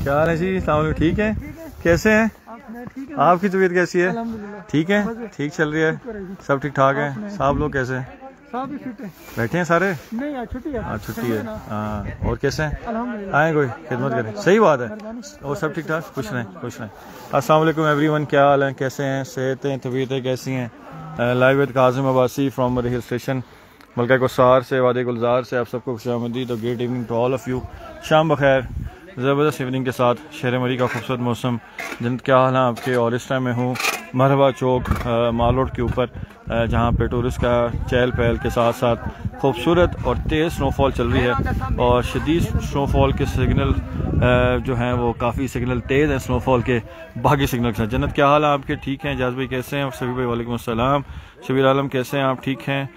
क्या हाल है जी? सलाम, ठीक है? कैसे हैं? आपकी तबीयत कैसी है? ठीक है, ठीक चल रही है, सब ठीक ठाक है? सब लोग कैसे हैं? बैठे हैं सारे? नहीं, आज छुट्टी है। आज छुट्टी है, हाँ। और कैसे हैं? आए कोई खिदमत करें, सही बात है। और सब ठीक ठाक? खुश रहें, खुश रहें। अस्सलाम वालेकुम एवरीवन, क्या हाल है? कैसे हैं? सेहतें, तबीयतें कैसी हैं? Live with Kazim Abbasi from hill station मलका कोसार से, वादी गुलजार से। आप सबको खुशामदीद और great evening to all of you. शाम बखैर, ज़बरदस्त इवनिंग के साथ शहर मरी का खूबसूरत मौसम। जन्नत क्या हाल है आपके? और इस टाइम में हूँ मरहबा चौक माल रोड के ऊपर, जहाँ पे टूरिस्ट का चहल पहल के साथ साथ खूबसूरत और तेज़ स्नोफॉल चल रही है। और शदीद स्नोफॉल के सिग्नल जो हैं वो काफ़ी सिग्नल तेज़ हैं स्नोफॉल के, बाकी सिग्नल के साथ। जन्नत क्या हाल है आपके? ठीक हैं? जाज भाई कैसे हैं? सभी भाई वालेकुम अस्सलाम। शबीर आलम कैसे हैं आप? ठीक हैं?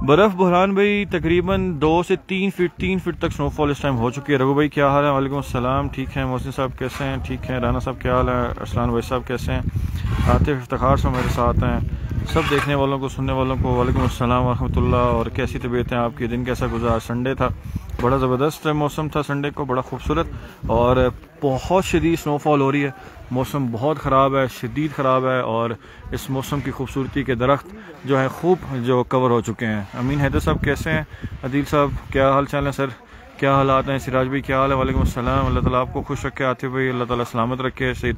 बर्फ़ बुरहान भाई तकरीबन 2 से 3 फीट तक स्नोफॉल इस टाइम हो चुकी है। रघु भाई क्या हाल है? वालेकुम अस्सलाम। ठीक है। मोहसिन साहब कैसे हैं? ठीक हैं। राना साहब क्या हाल है? अरसलान भाई साहब कैसे हैं? आतिफ इफ्तिखार साहब मेरे साथ हैं। सब देखने वालों को, सुनने वालों को वालेकुम अस्सलाम व रहमतुल्लाह। और कैसी तबीयत है आपकी? दिन कैसा गुजरा? संडे था, बड़ा ज़बरदस्त मौसम था संडे को, बड़ा खूबसूरत। और बहुत शदीद स्नोफॉल हो रही है, मौसम बहुत ख़राब है, शदीद ख़राब है। और इस मौसम की खूबसूरती के दरख्त जो है खूब जो कवर हो चुके हैं। अमीन हैदर साहब कैसे हैं? अदील साहब क्या हाल चाल है सर? क्या हालात हैं? सिराज भाई क्या हाल है? वालेकुम अस्सलाम। अल्लाह ताला आपको खुश रखे। आतिफ भाई अल्लाह ताला सलामत रखे। सही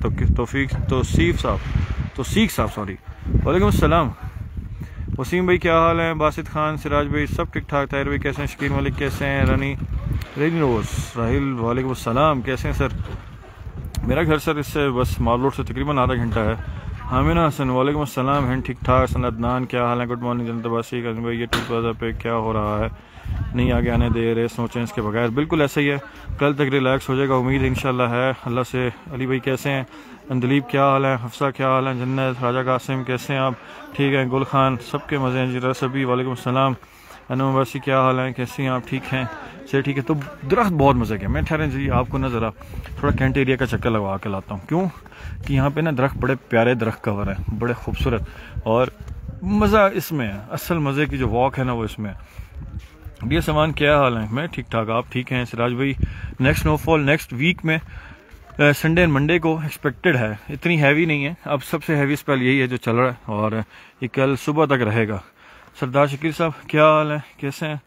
तौसीफ साहब सॉरी, वालेकुम अस्सलाम। वसीम भाई क्या हाल है? बासित खान, सिराज भाई सब ठीक ठाक। ताहिर भाई कैसे हैं? शकीन मलिक कैसे हैं? रेनी रोज राहिल वालेकुम अस्सलाम, कैसे हैं सर? मेरा घर सर इससे बस माल रोड से तकरीबन आधा घंटा है। हामिना हसन वालेकुम अस्सलाम, हैं ठीक ठाक। सनदनान क्या हाल है? गुड मॉर्निंग जनता बासी भाई। ये टूट प्लाजा पे क्या हो रहा है? नहीं आगे आने दे रहे स्नो चेंज के बगैर। बिल्कुल ऐसा ही है, कल तक रिलैक्स हो जाएगा, उम्मीद इंशाल्लाह है अल्लाह से। अली भाई कैसे हैं? अंदलीब क्या हाल है? हफ्सा क्या हाल है? जन्नत, राजा कासिम कैसे हैं आप? ठीक है। गुल खान सबके मज़े हैं। जीरा सभी वालेकुम अस्सलाम। अनुवासी क्या हाल है? कैसी हैं आप? ठीक हैं से? ठीक है। तो दरख्त बहुत मज़े के। मैं ठहरें जी, आपको ना ज़रा थोड़ा कैंट एरिया का चक्कर लगवा के लाता हूँ। क्यों कि यहाँ पे ना दरख्त, बड़े प्यारे दरख्त कवर है, बड़े खूबसूरत। और मज़ा इसमें है, असल मज़े की जो वॉक है ना वो इसमें है। डियर समान क्या हाल है? मैं ठीक ठाक, आप ठीक हैं? सिराज भाई नेक्स्ट स्नोफॉल नेक्स्ट वीक में संडे एंड मंडे को एक्सपेक्टेड है। इतनी हैवी नहीं है, अब सबसे हैवी स्पेल यही है जो चल रहा है, और ये कल सुबह तक रहेगा। सरदार शकीर साहब क्या हाल है? कैसे हैं?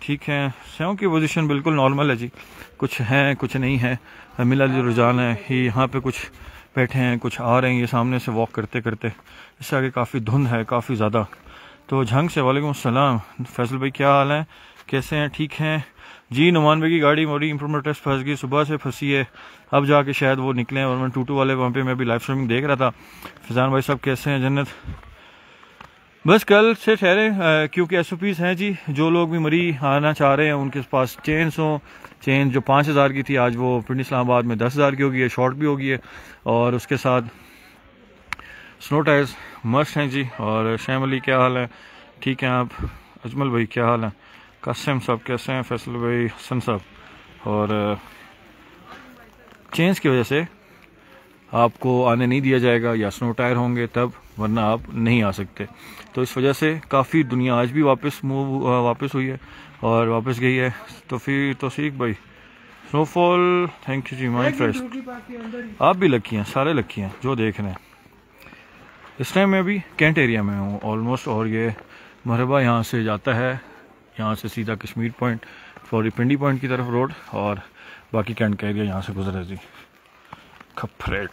ठीक हैं। सेव की पोजीशन बिल्कुल नॉर्मल है जी, कुछ हैं कुछ नहीं है। मिला जो रुझान है ही, यहाँ पे कुछ बैठे हैं, कुछ आ रहे हैं ये सामने से वॉक करते करते। इससे आगे काफ़ी धुंध है, काफ़ी ज़्यादा। तो झंग से वालेकुम अस्सलाम। फैसल भाई क्या हाल है? कैसे हैं? ठीक हैं जी। नुमान भाई की गाड़ी मोड़ी इंप्रूवमेंट टेस्ट फंस गई, सुबह से फंसी है, अब जाके शायद वो निकले। और मैं टूटू वाले वहाँ पे मैं भी लाइव स्ट्रीमिंग देख रहा था। फिजान भाई साहब कैसे हैं? जन्नत बस कल से ठहरे, क्योंकि SOPs हैं जी। जो लोग भी मरी आना चाह रहे हैं उनके पास चेन्स हो, चेन जो 5000 की थी आज वो पिंड इस्लामाबाद में 10,000 की होगी है, शॉर्ट भी होगी है। और उसके साथ स्नो टायर्स मस्ट हैं जी। और शैम अली क्या हाल है? ठीक हैं आप? अजमल भाई क्या हाल है? कासिम साहब कैसे हैं? फैसल भाई, हसन साहब। और चेंज की वजह से आपको आने नहीं दिया जाएगा, या स्नो टायर होंगे तब, वरना आप नहीं आ सकते। तो इस वजह से काफ़ी दुनिया आज भी वापस हुई है और वापस गई है। तो फिर तौसीक भाई स्नोफॉल थैंक यू जी, माइंड फ्रेश। आप भी लकी हैं, सारे लकी हैं जो देख रहे हैं। इस टाइम मैं अभी कैंट एरिया में हूँ ऑलमोस्ट, और ये मरहबा यहाँ से जाता है, यहाँ से सीधा कश्मीर पॉइंट सॉरी पिंडी पॉइंट की तरफ रोड, और बाकी कैंट का एरिया यहाँ से गुजरा जी। खपरेट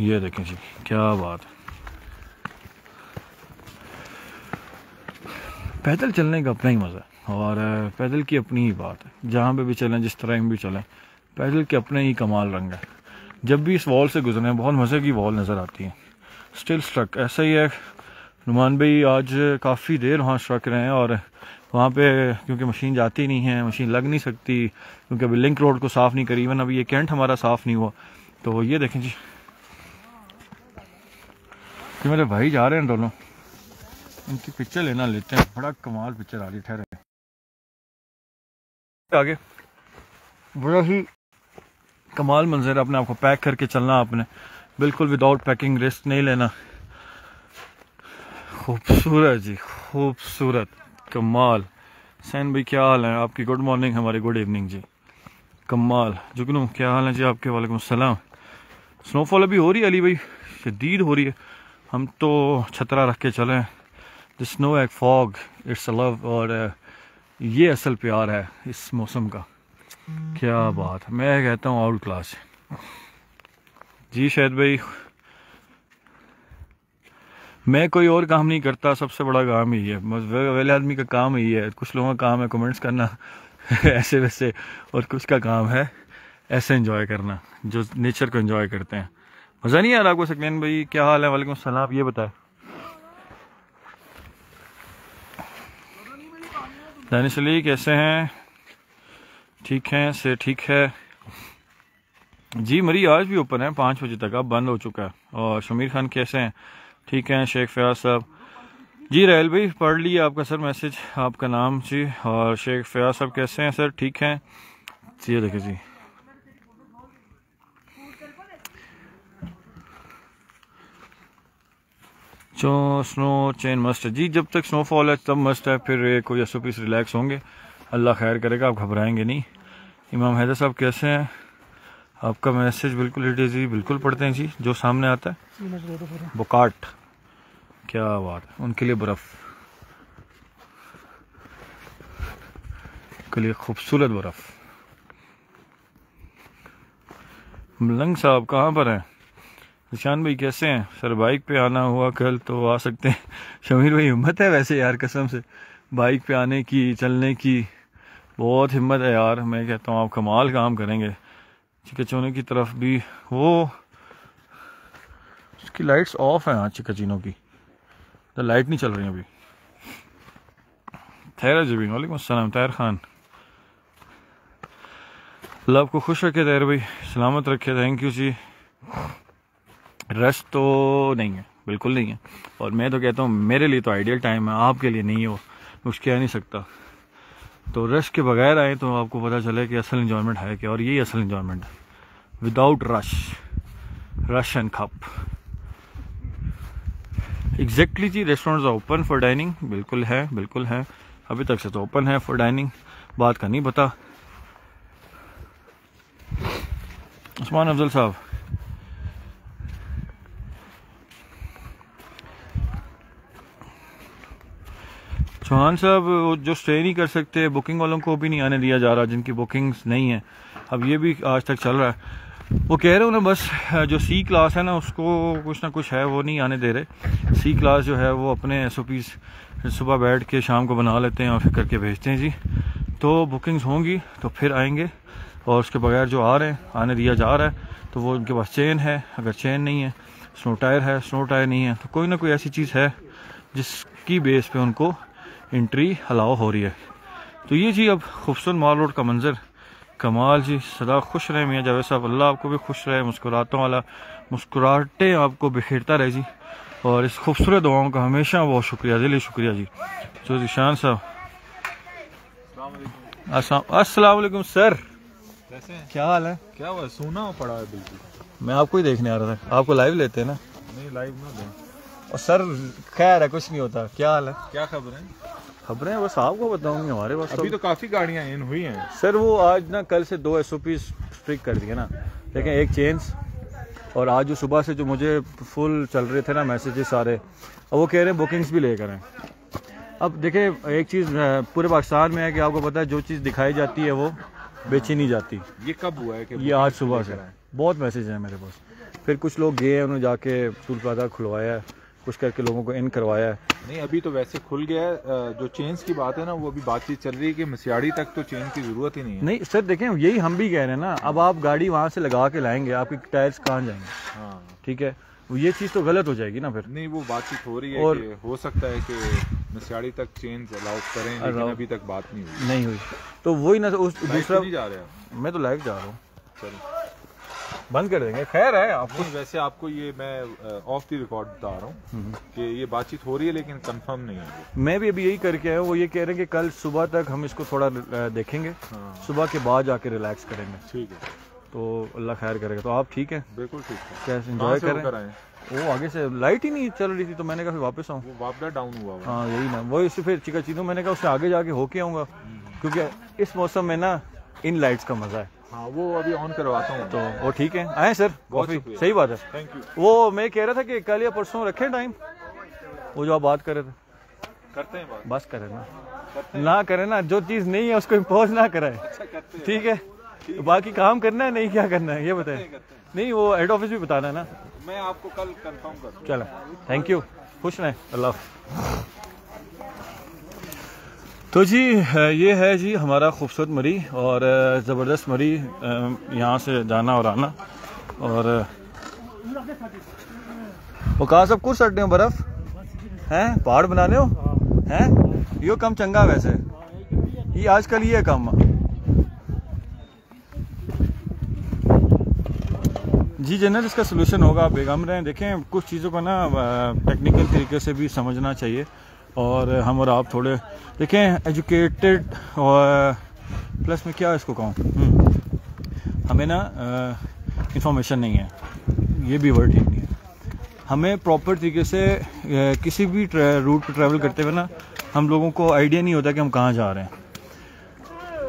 ये देखें जी, क्या बात है। पैदल चलने का अपना ही मज़ा है, और पैदल की अपनी ही बात है। जहाँ पे भी चलें, जिस तरह भी चलें, पैदल के अपने ही कमाल रंग है। जब भी इस वॉल से गुजरे बहुत मज़े की वॉल नज़र आती है। स्टिल स्ट्रक ऐसा ही है। नुमान भाई आज काफ़ी देर वहाँ स्ट्रक रहे हैं, और वहाँ पे क्योंकि मशीन जाती नहीं है, मशीन लग नहीं सकती, क्योंकि अभी लिंक रोड को साफ़ नहीं करी। इवन अभी ये कैंट हमारा साफ़ नहीं हुआ। तो ये देखें जी कि मेरे भाई जा रहे हैं दोनों, इनकी पिक्चर लेते हैं। बड़ा कमाल पिक्चर आ रही, ठहरे आगे। बड़ा ही कमाल मंजर है। अपने आपको पैक करके चलना, आपने बिल्कुल विदाउट पैकिंग, रिस्क नहीं लेना। खूबसूरत जी, खूबसूरत, कमाल। सैन भाई क्या हाल है आपकी? गुड मॉर्निंग, हमारी गुड इवनिंग जी। कमाल जुगनू, क्या हाल है जी आपके? वालेकुम अस्सलाम। स्नोफॉल अभी हो रही है अली भाई, शदीद हो रही है। हम तो छतरा रख के चले। The snow egg fog, it's a love. और ये असल प्यार है इस मौसम का। क्या बात है, मैं कहता हूँ आउट क्लास। जी शायद भाई, मैं कोई और काम नहीं करता, सबसे बड़ा काम ही है, वेले आदमी का काम ही है। कुछ लोगों का काम है कमेंट्स करना ऐसे वैसे, और कुछ का काम है ऐसे एंजॉय करना, जो नेचर को एंजॉय करते हैं। मज़ा नहीं आ रहा आपको? सकलेन भाई क्या हाल है? वालेकुम सलाम। ये बताए दानिश अली कैसे हैं? ठीक हैं से? ठीक है जी। मरी आज भी ओपन है 5 बजे तक, अब बंद हो चुका है। और शमीर खान कैसे हैं? ठीक हैं। शेख फयाज साहब जी। राहल भाई पढ़ लिया आपका सर मैसेज, आपका नाम जी। और शेख फयाज साहब कैसे हैं सर? ठीक हैं। ये देखिए जी, जो स्नो चेन मस्ट है जी। जब तक स्नोफॉल है तब मस्ट है, फिर कोई SOP से रिलैक्स होंगे। अल्लाह खैर करेगा, आप घबराएंगे नहीं। इमाम हैदर साहब कैसे हैं? आपका मैसेज बिल्कुल जी, बिल्कुल पढ़ते हैं जी जो सामने आता है। बुकाट, क्या बात है, उनके लिए बर्फ़ के लिए खूबसूरत बर्फ़। मलंग साहब कहाँ पर हैं? निशान भाई कैसे हैं सर? बाइक पे आना हुआ कल तो आ सकते हैं। शमीर भाई हिम्मत है वैसे यार, कसम से बाइक पे आने की, चलने की बहुत हिम्मत है यार। मैं कहता हूँ आप कमाल काम करेंगे। चिकचोने की तरफ भी वो उसकी लाइट्स ऑफ हैं आज चिकचीनों की, तो लाइट नहीं चल रही अभी। तैर जी, वालेकुम अस्सलाम तैर खान। अल्लाह आपको खुश रखे तैर भाई, सलामत रखे। Thank you ji. रश तो नहीं है, बिल्कुल नहीं है। और मैं तो कहता हूँ मेरे लिए तो आइडियल टाइम है, आपके लिए नहीं हो, कुछ कह नहीं सकता। तो रश के बगैर आए तो आपको पता चले कि असल इन्जॉयमेंट है क्या। और यही असल इन्जॉयमेंट है, विदाउट रश एंड खप। एग्जैक्टली जी। रेस्टोरेंट्स ओपन फॉर डाइनिंग, बिल्कुल है, बिल्कुल है। अभी तक से तो ओपन है फॉर डाइनिंग, बात का नहीं पता। उस्मान अफजल साहब चौहान साहब, जो स्टे नहीं कर सकते, बुकिंग वालों को भी नहीं आने दिया जा रहा, जिनकी बुकिंग्स नहीं है। अब ये भी आज तक चल रहा है। वो कह रहे हो ना, बस जो C क्लास है ना उसको कुछ ना कुछ है, वो नहीं आने दे रहे। C क्लास जो है वो अपने SOPs सुबह बैठ के शाम को बना लेते हैं और फिर करके भेजते हैं जी। तो बुकिंग्स होंगी तो फिर आएंगे, और उसके बगैर जो आ रहे हैं, आने दिया जा रहा है तो वो उनके पास चेन है। अगर चेन नहीं है, स्नो टायर है, स्नो टायर नहीं है, तो कोई ना कोई ऐसी चीज़ है जिसकी बेस पे उनको एंट्री अलाउ हो रही है। तो ये जी अब खूबसूरत मॉल रोड का मंजर, कमाल जी। सदा खुश रहे मियाँ जावेद साहब, अल्लाह आपको भी खुश रहे, मुस्कुरातों वाला मुस्कुराहटें आपको बिखेरता रहे जी। और इस खूबसूरत दुआओं का हमेशा बहुत शुक्रिया, दिली शुक्रिया जी। जो निशान साहब, अस्सलाम वालेकुम सर, कैसे हैं? क्या हाल है? क्या हुआ, सोना पड़ा है बिल्कुल। मैं आपको ही देखने आ रहा था, आपको लाइव लेते हैं ना। नहीं लाइव ना दें। और सर खैर है, कुछ नहीं होता। क्या हाल है? क्या खबर है? खबरें बस आपको बताऊंगी, हमारे पास अभी तो काफी गाड़ियां इन हुई हैं सर। वो आज ना कल से 2 SOPs स्ट्रिक कर दिए ना, लेकिन एक चेंज। और आज जो सुबह से जो मुझे फुल चल रहे थे ना मैसेजेस सारे, और वो कह रहे हैं बुकिंग्स भी लेकर आए। अब देखिए एक चीज़ पूरे पाकिस्तान में है कि आपको पता है जो चीज़ दिखाई जाती है वो बेची नहीं जाती। ये कब हुआ है कि ये आज सुबह से बहुत मैसेज हैं मेरे पास। फिर कुछ लोग गए हैं, उन्होंने जाके टूल प्लाजा खुलवाया है, कुछ करके लोगों को इन करवाया है। नहीं अभी तो वैसे खुल गया है। जो चेन्स की बात है ना, वो अभी बातचीत चल रही है कि मसियाड़ी तक तो चेन की जरूरत ही नहीं है। नहीं सर देखें, यही हम भी कह रहे हैं ना। अब आप गाड़ी वहाँ से लगा के लाएंगे, आपके टायर्स कहाँ जाएंगे? हाँ ठीक है, ये चीज़ तो गलत हो जाएगी ना फिर। नहीं वो बातचीत हो रही है और कि हो सकता है कि मसियाड़ी तक चेन्स अलाउ करें, लेकिन अभी तक बात नहीं हुई। तो वही ना उस दूसरा नहीं जा रहे हैं। मैं तो लाइव जा रहा हूँ, चलो बंद कर देंगे। खैर है आपको, वैसे आपको ये मैं ऑफ द रिकॉर्ड बता रहा हूँ कि ये बातचीत हो रही है लेकिन कंफर्म नहीं है। मैं भी अभी यही करके आया हूँ। वो ये कह रहे हैं कि कल सुबह तक हम इसको थोड़ा देखेंगे, सुबह के बाद जाके रिलैक्स करेंगे। ठीक है, तो अल्लाह खैर करेगा। तो आप ठीक है? बिल्कुल ठीक है। कैसे एंजॉय करें? कराएं? वो आगे से लाइट ही नहीं चल रही थी, तो मैंने कहा फिर वापस आऊँ। वो वापस डाउन हुआ। हाँ यही ना, वो इससे फिर चिका चीनों मैंने कहा उससे आगे जाके होके आऊँगा, क्योंकि इस मौसम में ना इन लाइट्स का मज़ा है। हाँ वो अभी ऑन करवाता हूँ। तो वो ठीक है, आए सर कॉफी। सही बात है, थैंक यू। वो मैं कह रहा था कि कल या परसों रखें टाइम, वो जो आप बात कर रहे थे। करते हैं बात। बस करें ना करें ना, जो चीज़ नहीं है उसको इम्पोज ना कराए। ठीक है, बाकी काम करना है नहीं क्या करना है ये बताएं। नहीं वो हेड ऑफिस भी बताना है ना। मैं आपको कल कंफर्म कर दूँ। चलो थैंक यू, खुश रहें, अल्लाह। तो जी ये है जी हमारा खूबसूरत मरी और ज़बरदस्त मरी, यहाँ से जाना और आना। और वो कहा सब कुछ सटने हो बर्फ हैं, पहाड़ बनाने हो हैं, यो कम चंगा वैसे ये आजकल ये कम जी। जनरल इसका सोल्यूशन होगा, आप बेगम रहें। देखें कुछ चीज़ों को ना टेक्निकल तरीके से भी समझना चाहिए, और हम और आप थोड़े देखें एजुकेटेड और प्लस में क्या इसको कहूँ, हमें ना इंफॉर्मेशन नहीं है, ये भी वर्ड ठीक नहीं है। हमें प्रॉपर तरीके से किसी भी रूट पर ट्रैवल करते हुए ना हम लोगों को आइडिया नहीं होता कि हम कहाँ जा रहे हैं।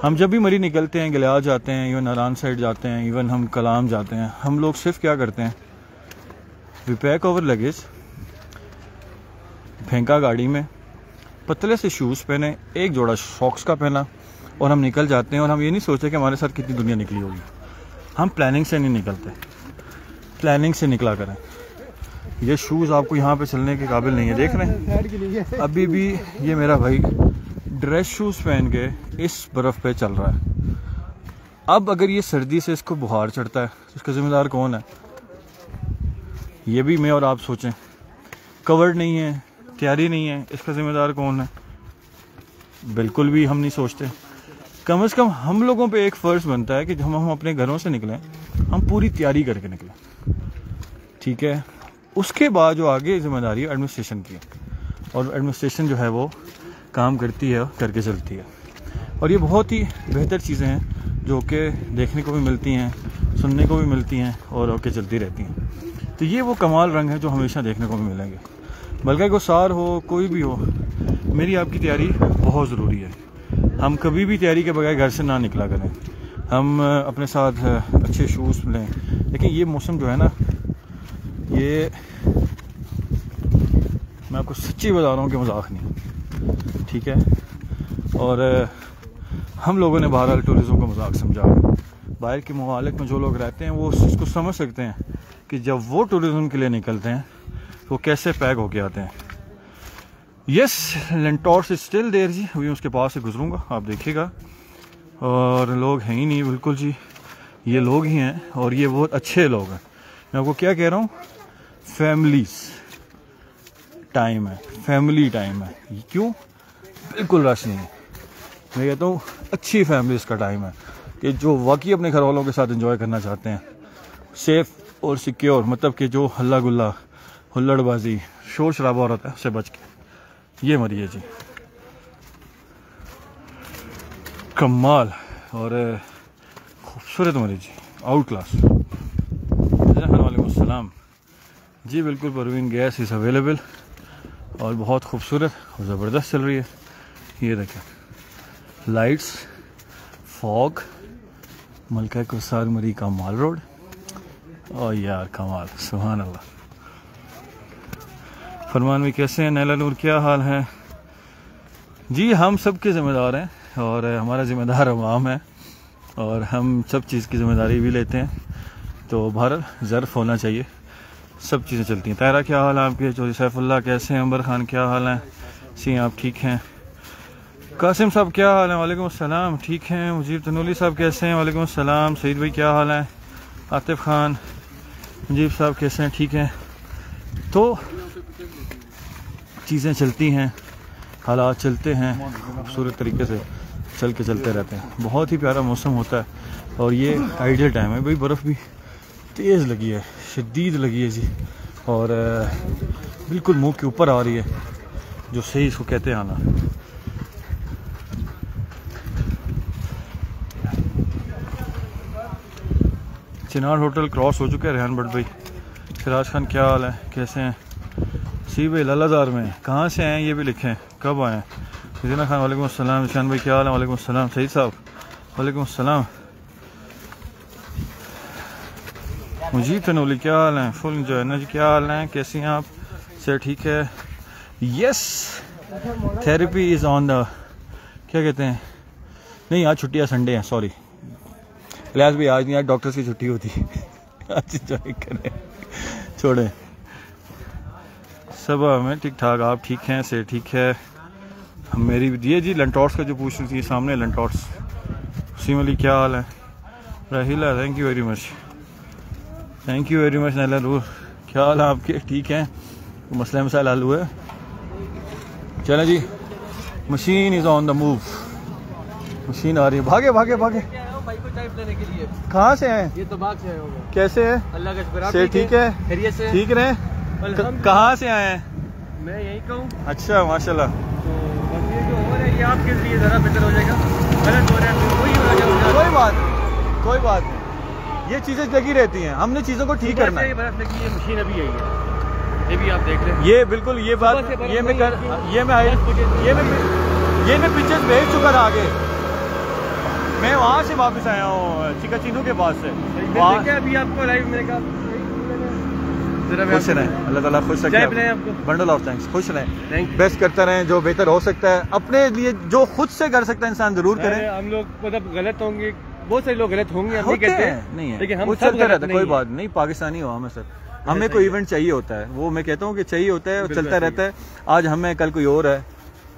हम जब भी मरी निकलते हैं, गिलियाद जाते हैं, इवन नारान साइड जाते हैं, इवन हम कलाम जाते हैं, हम लोग सिर्फ क्या करते हैं, वी पैक ओवर लगेज, फेंका गाड़ी में, पतले से शूज़ पहने, एक जोड़ा सॉक्स का पहना, और हम निकल जाते हैं। और हम ये नहीं सोचते कि हमारे साथ कितनी दुनिया निकली होगी। हम प्लानिंग से नहीं निकलते, प्लानिंग से निकला करें। ये शूज़ आपको यहाँ पे चलने के काबिल नहीं है, देख रहे हैं अभी भी ये मेरा भाई ड्रेस शूज़ पहन के इस बर्फ़ पे चल रहा है। अब अगर ये सर्दी से इसको बुखार चढ़ता है तो इसका ज़िम्मेदार कौन है, ये भी मैं और आप सोचें। कवर्ड नहीं है, तैयारी नहीं है, इसका ज़िम्मेदार कौन है, बिल्कुल भी हम नहीं सोचते। कम से कम हम लोगों पे एक फ़र्ज़ बनता है कि जब हम अपने घरों से निकलें हम पूरी तैयारी करके निकलें, ठीक है। उसके बाद जो आगे जिम्मेदारी है एडमिनिस्ट्रेशन की, और एडमिनिस्ट्रेशन जो है वो काम करती है, करके चलती है। और ये बहुत ही बेहतर चीज़ें हैं जो कि देखने को भी मिलती हैं, सुनने को भी मिलती हैं, और होके चलती रहती हैं। तो ये वो कमाल रंग है जो हमेशा देखने को भी मिलेंगे। बल्कि गुसार हो, कोई भी हो, मेरी आपकी तैयारी बहुत ज़रूरी है। हम कभी भी तैयारी के बगैर घर से ना निकला करें। हम अपने साथ अच्छे शूज़ लें। लेकिन ये मौसम जो है ना, ये मैं आपको सच्ची बता रहा हूँ कि मजाक नहीं, ठीक है। और हम लोगों ने बहरहाल टूरिज़्म को मजाक समझा है। बाहर के ममालिक में जो लोग रहते हैं वो इसको समझ सकते हैं कि जब वो टूरिज़्म के लिए निकलते हैं तो कैसे पैक होके आते हैं। यस, लेंटोर्स इज स्टिल देयर जी, अभी उसके पास से गुजरूंगा, आप देखिएगा। और लोग हैं ही नहीं बिल्कुल जी, ये लोग ही हैं, और ये बहुत अच्छे लोग हैं। मैं आपको क्या कह रहा हूँ, फैमिलीज टाइम है, फैमिली टाइम है। क्यों, बिल्कुल रश नहीं है। मैं कहता हूँ अच्छी फैमिलीज का टाइम है कि जो वाकई अपने घर वालों के साथ एंजॉय करना चाहते हैं, सेफ और सिक्योर, मतलब कि जो हल्ला गुल्ला, हुल्लड़बाजी, शोर शराबा रहता है उससे बच के ये मरिए जी। कमाल और खूबसूरत मरी जी, आउट क्लास। वालेकुम अस्सलाम जी, बिल्कुल परवीन गैस इज़ अवेलेबल और बहुत खूबसूरत और ज़बरदस्त चल रही है। ये देखें लाइट्स, फॉग, मलका कुसार मरी का माल रोड, और यार कमाल, सुभान अल्लाह। फरमान भी कैसे हैं, नैला नूर क्या हाल है जी। हम सब के ज़िम्मेदार हैं, और हमारा ज़िम्मेदार अवाम है, और हम सब चीज़ की ज़िम्मेदारी भी लेते हैं। तो बहरहाल ज़र्फ़ होना चाहिए, सब चीज़ें चलती हैं। तायरा क्या हाल है आपके, चौधरी सैफुल्लाह कैसे हैं, अंबर खान क्या हाल है, सी आप ठीक हैं, कासिम साहब क्या हाल है, वालेकुम अस्सलाम, ठीक हैं। मुजीब तनूली साहब कैसे हैं, वालेकुम अस्सलाम। सईद भाई क्या हाल है, आतिफ खान, मुजीब साहब कैसे हैं, ठीक हैं। तो चीज़ें चलती हैं, हालात चलते हैं, खूबसूरत तरीके से चलते रहते हैं। बहुत ही प्यारा मौसम होता है, और ये आइडियल टाइम है भाई। बर्फ़ भी तेज़ लगी है, शदीद लगी है जी, और बिल्कुल मुंह के ऊपर आ रही है, जो सही इसको कहते हैं आना। चिनार होटल क्रॉस हो चुका है रेहान भट्ट भाई। सिराज खान क्या हाल है, कैसे हैं। सी भाई लालादार में कहाँ से आए ये भी लिखें, कब आए। रजीना खान वालेकुम अस्सलाम। निशान भाई क्या हाल है, वालेकुम अस्सलाम। सईद साहब वालेकुम अस्सलाम। मुजीब तनोली क्या हाल है? फुल इंजॉय ना जी, क्या हाल है, कैसी हैं आप? सर ठीक है। Yes, therapy is on the, क्या कहते हैं, नहीं आज छुट्टी है, संडे है, सॉरी इलियास भी आज नहीं, आज डॉक्टर्स की छुट्टी होती है। आज इंजॉय करें, छोड़ें सब हमें ठीक ठाक। आप ठीक हैं? से ठीक है। मेरी ये जी लंटॉर्स का जो पूछ रही थी सामने, लंटॉर्स सीम अली क्या हाल है? राहिला thank you very much, thank you very much. Naila Ruhr क्या हाल है आपके? ठीक हैं, मसला मसाला हल हुआ है। चलें जी, machine is on the move, machine आ रही है। भागे भागे भागे, कहाँ से हैं? ये तो बाग से आए होंगे। कैसे है? अल्लाह का शुक्र। से ठीक है, खैरियत से? ठीक रहे। कहाँ से आए हैं? मैं यही कहूँ। अच्छा माशाल्लाह। तो बस ये जो हो रहा है ये आपके लिए ज़रा बेहतर हो जाएगा। गलत हो रहा है वही हो जाएगा। कोई बात नहीं, कोई बात नहीं, ये चीज़ें लगी रहती हैं, हमने चीज़ों को ठीक करना है। बर्फ लगी है, मशीन अभी आई है, ये भी आप देख रहे हैं। ये बिल्कुल ये बात, ये मैं पिक्चर्स भेज चुका था आगे। मैं वहाँ से वापस आया हूँ चिकाचिनू के पास से। अभी आपको लाइव मैंने कहा खुश रहें, अल्लाह ताला खुश रखे, बंडल ऑफ थैंक्स, खुश रहें, बेस्ट करते रहें, जो बेहतर हो सकता है अपने लिए, जो खुद से कर सकता है इंसान जरूर करें। हम लोग मतलब गलत होंगे, बहुत सारे लोग गलत होंगे, हम नहीं कहते हैं, नहीं है, लेकिन हम चलते रहता है, कोई बात नहीं, पाकिस्तानी हो हमें सर, हमें कोई इवेंट चाहिए होता है, वो मैं कहता हूँ कि चाहिए होता है, चलता रहता है। आज हमें, कल कोई और है,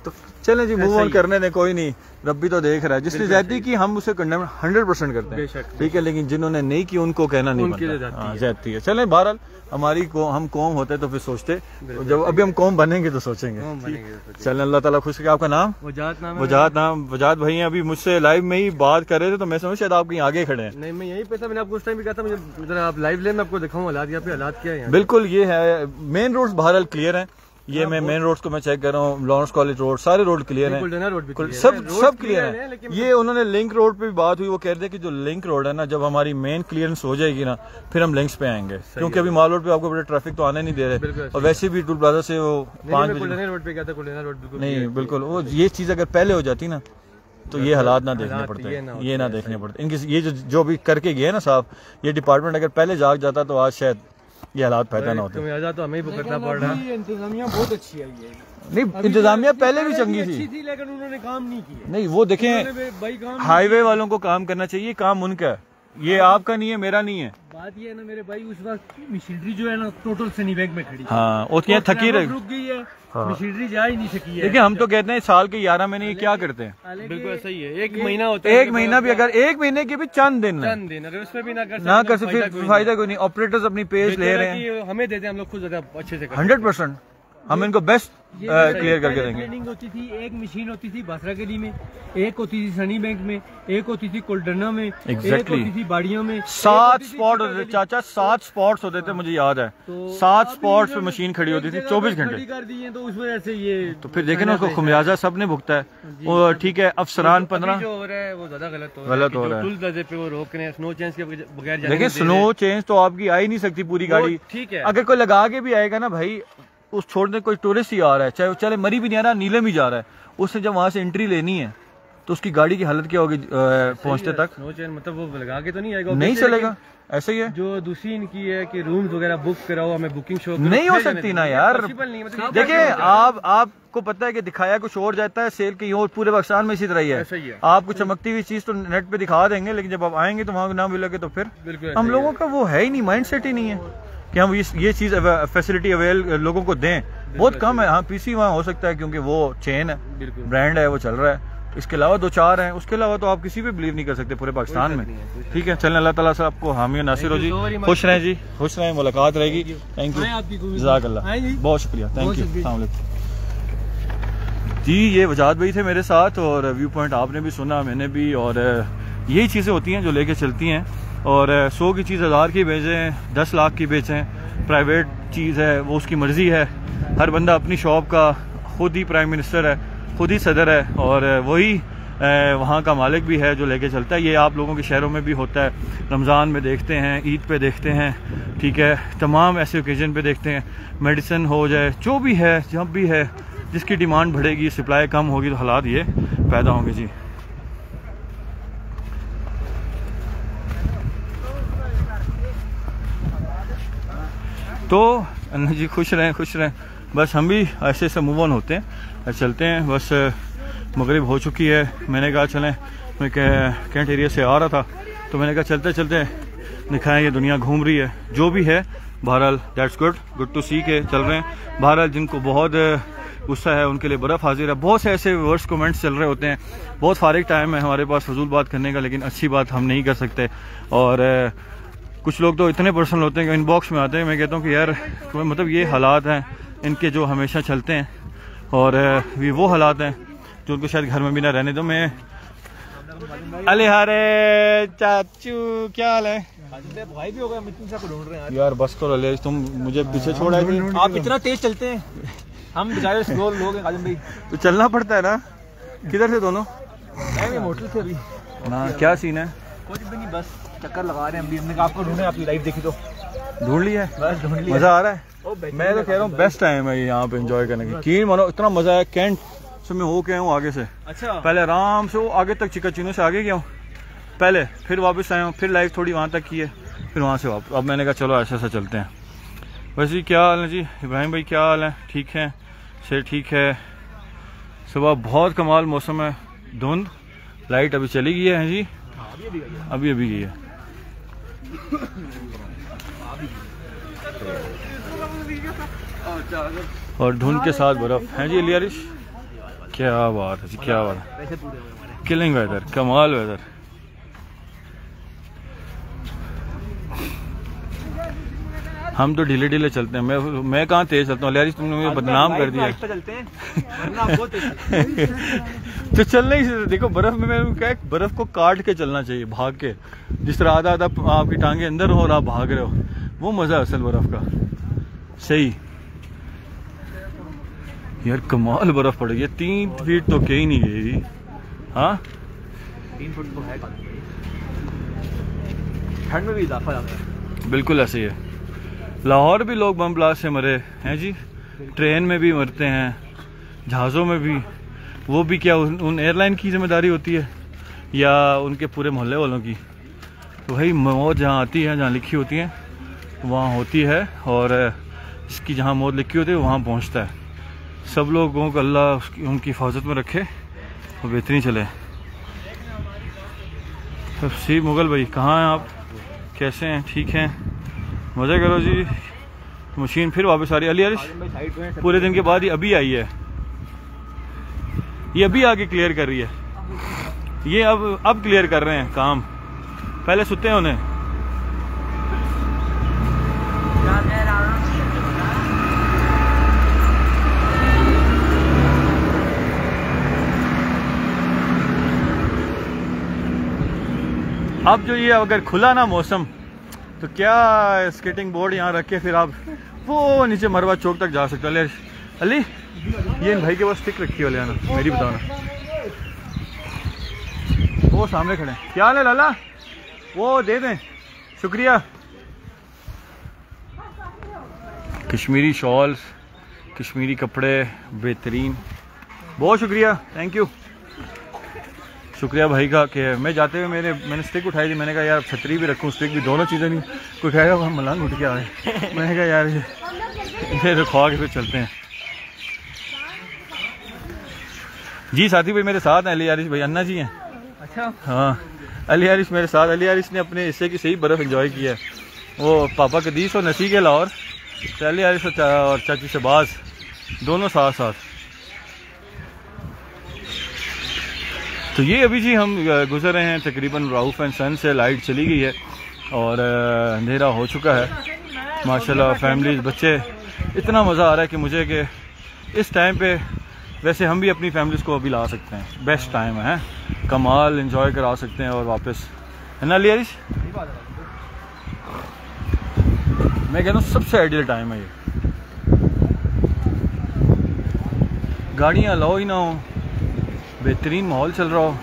तो चलें जी, मूव ऑन करने दें, कोई नहीं, रब्बी तो देख रहा है। जिसने ज्यादती की हम उसे कंडेम 100% करते हैं, ठीक है, लेकिन जिन्होंने नहीं की उनको कहना नहीं बनता, ज्यादती है। चलें बहरहाल हमारी हम कौम होते तो फिर सोचते, जब अभी हम कौम बनेंगे तो सोचेंगे। चलें, अल्लाह ताला खुश रखे। आपका नाम? वजात भाई हैं। अभी मुझसे लाइव में ही बात कर रहे थे तो मैं समझ शायद आप कहीं आगे खड़े हैं। नहीं, मैं यहीं पे था, मैंने आपको उस टाइम भी कहा था मुझे आप लाइव ले, मैं आपको दिखाऊं हालात, यहाँ पे हालात क्या है। बिल्कुल, ये है मेन रोड बहरहाल क्लियर है। ये मैं मेन रोड को मैं चेक कर रहा हूँ, लॉरेंस कॉलेज रोड, सारे रोड क्लियर हैं, सब क्लियर है। ये उन्होंने लिंक रोड पे भी बात हुई, वो कह रहे थे कि जो लिंक रोड है ना, जब हमारी मेन क्लियरेंस हो जाएगी ना, फिर हम लिंक्स पे आएंगे, क्योंकि अभी माल रोड पे आपको बड़ा ट्रैफिक तो आने नहीं दे रहे, और वैसे भी टूल प्लाजा से वो 5 बजे रोड पे गया था, नहीं बिल्कुल, वो ये चीज अगर पहले हो जाती ना तो ये हालात ना देखने पड़ते, ये ना देखने पड़ते इनके। ये जो भी करके गए ना साहब, ये डिपार्टमेंट अगर पहले जाग जाता तो आज शायद ये हालात पैदा ना होते। तो हमें करना पड़ रहा है। इंतजामिया बहुत अच्छी है, नहीं इंतजामिया पहले भी चंगी थी, लेकिन उन्होंने काम नहीं किया। नहीं वो देखें, हाईवे वालों को काम करना चाहिए, काम उनका है, ये आपका नहीं है, मेरा नहीं है। बात ये है ना मेरे भाई, उस वक्त मशीनरी जो है ना टोटल सनी बैंक में खड़ी, हाँ वो थकी रही, रुक गई है, हाँ। मशीनरी जा ही नहीं सकी है। देखिए हम तो कहते हैं साल के 11 महीने ये क्या करते हैं, बिल्कुल ऐसा ही है, एक महीना होता है, एक महीना भी अगर एक महीने के भी चंद दिन अगर उसमें भी ना कर सकते फायदा कोई नहीं। ऑपरेटर्स अपनी पेज ले रहे हैं, हमें देते हैं, हम लोग खुद ज्यादा अच्छे से 100%, हम इनको बेस्ट क्लियर करके देंगे। ट्रेनिंग होती थी, एक मशीन होती थी बासरा गली में, एक होती थी सनी बैंक में, एक होती थी कोल्डरना में, एक होती थी बाड़ियों में। 7 स्पॉट होते थे चाचा, 7 स्पॉट्स होते थे, मुझे याद है, 7 स्पॉट्स पे मशीन खड़ी होती थी 24 घंटे कर दी है, तो उस वजह से ये तो फिर देखे ना, उसको खुमियाजा सब ने भुगता है। वो ठीक है, अफसरान 15 जो हो रहा है वो ज्यादा गलत हो रहा है, पे वो रोक रहे हैं, स्नो चेंज के बगैर। देखिए स्नो चेंज तो आपकी आ ही नहीं सकती पूरी गाड़ी, ठीक है, अगर कोई लगा के भी आएगा ना भाई, उस छोड़ने कोई टूरिस्ट ही आ रहा है, चाहे चले मरी भी नहीं आ रहा, नीलम ही जा रहा है, उसने जब वहां से एंट्री लेनी है तो उसकी गाड़ी की हालत क्या होगी पहुंचते तक? मतलब वो लगा के तो नहीं आएगा, नहीं चलेगा, ऐसा ही है। जो दूसरी इनकी है कि रूम्स वगैरह बुक कराओ, हमें बुकिंग शो नहीं हो सकती ना यार। देखिए आपको पता है कि दिखाया कुछ और जाता है, सेल की और पूरे पाकिस्तान में इसी तरह ही है। आपको चमकती हुई चीज तो नेट पे दिखा देंगे, लेकिन जब आप आएंगे तो वहाँ ना मिलोगे तो फिर हम लोगों का वो है ही नहीं, माइंड सेट ही नहीं है कि हम ये चीज फैसिलिटी अवेल लोगों को दें। बहुत कम है, हाँ पीसी वहाँ हो सकता है क्योंकि वो चेन है, ब्रांड है, वो चल रहा है, इसके अलावा 2-4 हैं, उसके अलावा तो आप किसी पे बिलीव नहीं कर सकते पूरे पाकिस्तान में। ठीक है, चलें, अल्लाह ताला से आपको हामी नासिर हो जी, खुश रहें जी, खुश रहें, मुलाकात रहेगी। थैंक यू, जज़ाकल्लाह, बहुत शुक्रिया, थैंक यू, अस्सलाम वालेकुम जी। ये वजात भाई थे मेरे साथ, और व्यू पॉइंट आपने भी सुना, मैंने भी, और यही चीज़ें होती हैं जो लेके चलती हैं, और 100 की चीज़ 1000 की बेचें, 10 लाख की बेचें, प्राइवेट चीज़ है वो उसकी मर्ज़ी है। हर बंदा अपनी शॉप का खुद ही प्राइम मिनिस्टर है, खुद ही सदर है, और वही वहाँ का मालिक भी है जो लेके चलता है। ये आप लोगों के शहरों में भी होता है, रमज़ान में देखते हैं, ईद पे देखते हैं, ठीक है, तमाम ऐसे ओकेजन पे देखते हैं। मेडिसिन हो जाए, जो भी है, जब भी है, जिसकी डिमांड बढ़ेगी, सप्लाई कम होगी तो हालात ये पैदा होंगे जी। तो अन्ना जी खुश रहें, खुश रहें। बस हम भी ऐसे ऐसे मूव ऑन होते हैं, चलते हैं। बस मगरिब हो चुकी है। मैंने कहा चलें, मैं कैंट एरिया से आ रहा था तो मैंने कहा चलते चलते दिखाएं ये दुनिया घूम रही है जो भी है। बहरहाल दैट्स गुड टू सी के चल रहे हैं। बहरहाल जिनको बहुत गुस्सा है उनके लिए बर्फ़ हाजिर है। बहुत से ऐसे वर्ड्स कमेंट्स चल रहे होते हैं। बहुत फारिग टाइम है हमारे पास फजूल बात करने का, लेकिन अच्छी बात हम नहीं कर सकते। और कुछ लोग तो इतने पर्सनल होते हैं कि इनबॉक्स में आते हैं। मैं कहता हूँ कि यार मतलब ये हालात हैं इनके जो हमेशा चलते हैं, और ये वो हालात हैं जो उनको शायद घर में भी ना रहने दो। मैं अले हारे चाचू क्या हाल है? भाई भी हो गया, को ढूंढ रहे हैं यार बस करो अले, तुम मुझे पीछे छोड़ा है। आप इतना तेज चलते हैं, हम बेचारे स्लो लोग हैं काजिम भाई। तो चलना पड़ता है ना। किधर से दोनों? मैं होटल से अभी ना। क्या सीन है? कुछ भी नहीं, बस चक्कर लगा रहे हैं। हम भी हमने कहा आपको ढूंढे, आपकी लाइफ देखी तो ढूंढ लिया है। बस ढूंढ लिया। मजा आ रहा है। मैं तो कह रहा हूँ बेस्ट टाइम है यहाँ पे एंजॉय करने की। कीन मानो इतना मजा है। कैंट से मैं हो के हूँ आगे से। अच्छा, पहले आराम से वो आगे तक चिकाचिनो से आगे गया हूँ पहले, फिर वापस आया हूँ, फिर लाइफ थोड़ी वहाँ तक की है, फिर वहाँ से वापस। अब मैंने कहा चलो ऐसा ऐसा चलते हैं। वैसे क्या हाल है जी इब्राहिम भाई? क्या हाल है? ठीक है, से ठीक है। सुबह बहुत कमाल मौसम है, धुंध, लाइट अभी चली गई है जी, अभी गई है। और धुंध के साथ बर्फ है जी। लियारिश क्या बात है जी, क्या बात है। किलिंग वेदर, कमाल वेदर। हम तो ढीले ढीले चलते हैं। मैं कहाँ तेज चलता हूँ लियारिश, तुमने मुझे बदनाम कर दिया। चलते हैं तो चलना ही, देखो बर्फ में मैंने क्या बर्फ को काट के चलना चाहिए, भाग के। जिस तरह आधा आधा आपकी टांगे अंदर हो और आप भाग रहे हो, वो मजा है असल बर्फ का। सही यार, कमाल बर्फ पड़ गई है। 3 फीट तो कहीं नहीं गई। हाँ 3 फुट तो है। ठंड में भी इजाफा जाता है। बिल्कुल ऐसे ही है। लाहौर भी लोग बम ब्लास्ट से मरे हैं जी, ट्रेन में भी मरते हैं, जहाज़ों में भी। वो भी क्या उन एयरलाइन की जिम्मेदारी होती है या उनके पूरे मोहल्ले वालों की? तो भाई मौत जहाँ आती है, जहाँ लिखी होती है वहाँ होती है, और इसकी जहाँ मौत लिखी होती है वहाँ पहुँचता है। सब लोगों को अल्लाह उनकी हिफाजत में रखे और बेहतरीन चले। सी मुगल भाई कहाँ हैं आप? कैसे हैं? ठीक हैं? मज़े करो जी। मशीन फिर वापस आ रही है। अली यारिश पूरे दिन के बाद ये अभी आई है, ये अभी आके क्लियर कर रही है। ये अब क्लियर कर रहे हैं काम, पहले सुते हैं उन्हें। अब जो ये अगर खुला ना मौसम तो क्या स्केटिंग बोर्ड यहाँ रख के फिर आप वो नीचे मरवा चौक तक जा सकते हो। अली ये इन भाई के पास स्टिक रखी हो लेना, मेरी बताना। वो सामने खड़े हैं। क्या हाल है लाला? वो दे दें, शुक्रिया। कश्मीरी शॉल्स, कश्मीरी कपड़े बेहतरीन, बहुत शुक्रिया, थैंक यू। शुक्रिया भाई का कि मैं जाते हुए मैंने स्टिक उठाई थी। मैंने कहा यार छतरी भी रखूँ स्टिक भी, दोनों चीज़ें नहीं। कोई कहेगा हम मलंग उठ के आए। मैंने कहा यार ये रखवा के फिर चलते हैं जी। साथी भाई मेरे साथ हैं, अली यारिश भाई, अन्ना जी हैं। अच्छा हाँ, अली यारिश मेरे साथ। अली यारिश ने अपने हिस्से की सही बर्फ़ एंजॉय की है। वो पापा कदीस और नसी के लाहौर, तो अली यारिश और चाची शबाज दोनों साथ साथ। तो ये अभी जी हम गुजर रहे हैं तकरीबन राउफ एंड सन से। लाइट चली गई है और अंधेरा हो चुका है। माशाल्लाह फैमिली, बच्चे, इतना मज़ा आ रहा है कि मुझे कि इस टाइम पे वैसे हम भी अपनी फैमिलीज़ को अभी ला सकते हैं। बेस्ट टाइम है, कमाल एंजॉय करा सकते हैं और वापस, है ना लियारिश? मैं कहता हूँ सबसे आइडियल टाइम है ये। गाड़ियाँ लाओ ही ना हो, बेहतरीन माहौल चल रहा हो।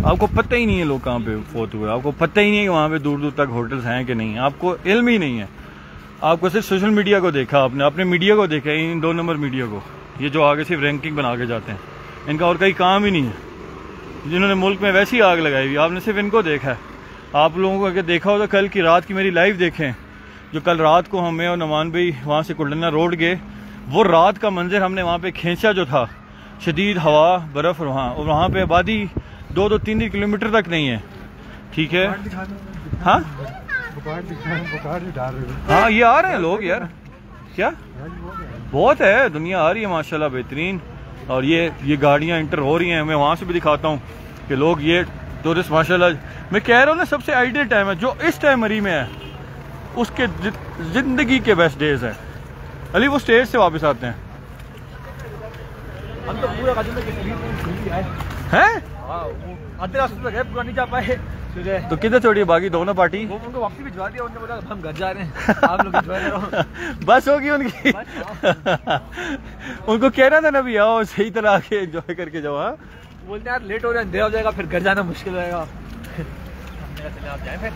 आपको पता ही नहीं है लोग कहाँ पे फोत हुए, आपको पता ही नहीं है कि वहाँ पे दूर दूर तक होटल्स हैं कि नहीं, आपको इल्म ही नहीं है। आपको सिर्फ सोशल मीडिया को देखा, आपने अपने मीडिया को देखा, इन 2 नंबर मीडिया को। ये जो आगे सिर्फ रैंकिंग बना के जाते हैं, इनका और कहीं काम ही नहीं है, जिन्होंने मुल्क में वैसी आग लगाई हुई, आपने सिर्फ इनको देखा है। आप लोगों को अगर देखा हो तो कल की रात की मेरी लाइव देखें, जो कल रात को हमें और नमान भाई वहाँ से कुल्डना रोड गए, वो रात का मंजर हमने वहाँ पे खींचा जो था, शदीद हवा, बर्फ़, और वहाँ पे आबादी 2-3 किलोमीटर तक नहीं है, ठीक है। हाँ हाँ, ये आ रहे हैं लोग यार, क्या बहुत है, दुनिया आ रही है माशाल्लाह बेहतरीन। और ये गाड़ियाँ इंटर हो रही हैं, मैं वहाँ से भी दिखाता हूँ कि लोग ये टूरिस्ट माशाल्लाह, मैं कह रहा हूँ ना सबसे आइडियल टाइम है जो इस टाइम मरी में है, उसके ज़िंदगी के बेस्ट डेज है। अली वो स्टेज से वापस आते हैं, हम तो पूरा आधे रास्ते तक है, पूरा नहीं जा पाए, तो किधर छोड़ी बाकी दोनों पार्टी? वो उनको वापसी भिजवा दिया, उन्होंने बोला हम घर जा रहे हैं, आप लोग एंजॉय करो। बस होगी उनकी। उनको कहना था ना भी आओ सही तरह आके एंजॉय करके जाओ। हाँ बोलते यार लेट हो रहा है, अंधेरा हो जाएगा, फिर घर जाना मुश्किल हो जाएगा। हमने कहा आप जाएं फिर।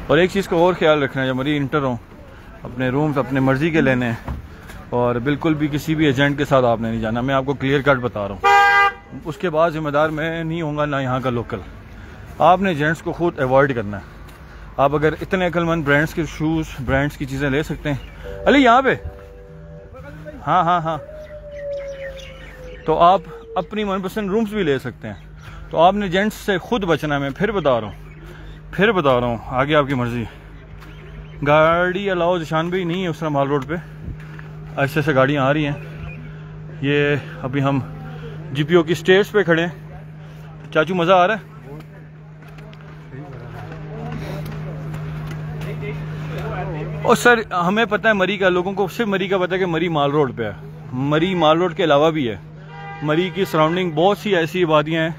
और एक चीज़ का और ख्याल रखना है, जब मरीज इंटर हो अपने रूम्स अपने मर्जी के लेने हैं, और बिल्कुल भी किसी भी एजेंट के साथ आपने नहीं जाना, मैं आपको क्लियर कट बता रहा हूँ। उसके बाद जिम्मेदार मैं नहीं होऊंगा, ना यहाँ का लोकल। आपने एजेंट्स को खुद अवॉइड करना है। आप अगर इतने अक्लमंद ब्रांड्स के शूज़, ब्रांड्स की चीज़ें ले सकते हैं, अली यहाँ पे, हाँ हाँ हाँ, तो आप अपनी मनपसंद रूम्स भी ले सकते हैं। तो आपने एजेंट्स से खुद बचना है, मैं फिर बता रहा हूँ, आगे आपकी मर्जी। गाड़ी अलाउ निशान भी नहीं है उस तरह माल रोड पे, ऐसे ऐसे गाड़ियाँ आ रही हैं। ये अभी हम जीपीओ की स्टेज पे खड़े हैं। चाचू मज़ा आ रहा है? और सर हमें पता है मरी का, लोगों को सिर्फ मरी का पता है कि मरी माल रोड पे है। मरी माल रोड के अलावा भी है, मरी की सराउंडिंग बहुत सी ऐसी आबादियाँ हैं